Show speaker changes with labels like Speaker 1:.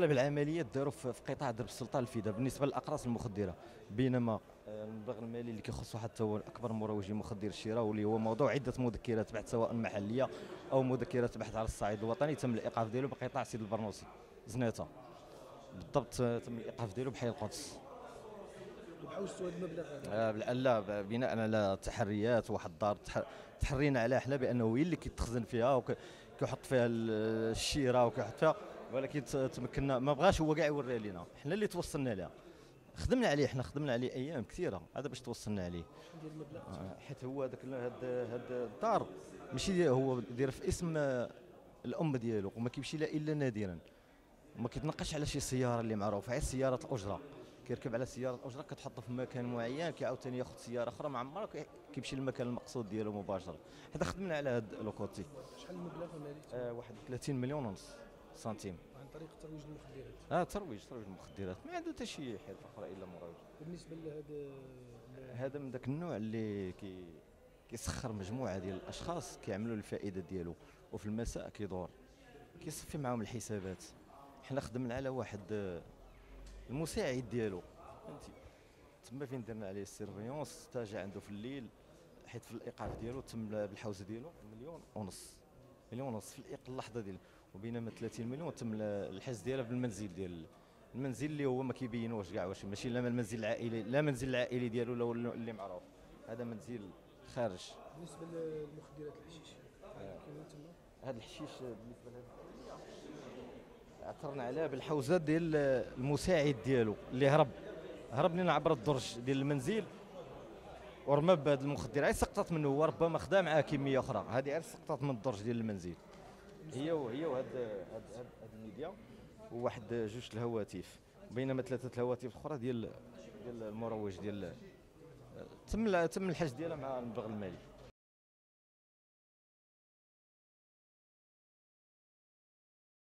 Speaker 1: اغلب العمليات داروا في قطاع درب السلطان الفداء بالنسبه للاقراص المخدره، بينما المبلغ المالي اللي كيخصو حتى هو اكبر مروجي مخدر الشراء، واللي هو موضوع عده مذكرات بحث سواء محليه او مذكرات بحث على الصعيد الوطني، تم الايقاف ديالو بقطاع سيد البرنوسي زنيطه. بالضبط تم الايقاف ديالو بحي القدس.
Speaker 2: وحوشتوا هذا المبلغ هذا؟
Speaker 1: لا، بناء على تحريات واحد الدار تحرينا عليها حنا بانه هي اللي كيتخزن فيها وكيحط فيها الشيره وكيحط فيها، ولكن تمكنا ما بغاش هو كاع يوريها لينا، حنا اللي توصلنا لها. خدمنا عليه، حنا خدمنا عليه ايام كثيره، هذا باش توصلنا عليه.
Speaker 2: شحال ديال المبلغ؟
Speaker 1: حيت هو هاد الدار ماشي هو داير في اسم الام ديالو، وما كيمشي لها الا نادرا، وما كيتناقش على شي سياره اللي معروفه، غير سياره الاجره. كيركب على سياره الاجره كتحط في مكان معين، كيعاود ثاني ياخذ سياره اخرى مع عمرها كيمشي للمكان المقصود ديالو مباشره. حنا خدمنا على هذا لوكوتي.
Speaker 2: شحال المبلغ المالي؟
Speaker 1: واحد 30 مليون ونص سنتيم.
Speaker 2: عن طريق ترويج المخدرات.
Speaker 1: ترويج المخدرات، ما عنده حتى شي حاجه اخرى الا مروج.
Speaker 2: بالنسبه لهذا
Speaker 1: هذا من ذاك النوع اللي كيسخر مجموعه ديال الاشخاص كيعملوا الفائده ديالو، وفي المساء كيدور كيصفي معاهم الحسابات. حنا خدمنا على واحد المساعد ديالو، فهمتي، تما فين درنا عليه السيرفيونس، حتى عنده في الليل، حيت في الايقاف ديالو تم بالحوزه ديالو مليون ونص في اللحظه ديالو، وبينما 30 مليون تم الحجز ديالها بالمنزل ديال المنزل اللي هو ما كيبينوش كاع، واش ماشي لا المنزل العائلي، لا منزل العائلي ديالو ولا اللي معروف، هذا منزل خارج.
Speaker 2: بالنسبه للمخدرات الحشيش كاين تما؟
Speaker 1: هذا الحشيش بالنسبه لهذا عثرنا عليه بالحوزه ديال المساعد ديالو اللي هرب لنا عبر الدرج ديال المنزل، ورمى بهذا المخدر، غير سقطت منه، وربما خدا معاه كميه اخرى، هذه غير سقطت من الدرج ديال المنزل، هي وهاد الميديا، وواحد جوج الهواتف، بينما ثلاثه الهواتف الاخرى ديال المروج ديال تم الحجز ديالها مع المبلغ المالي.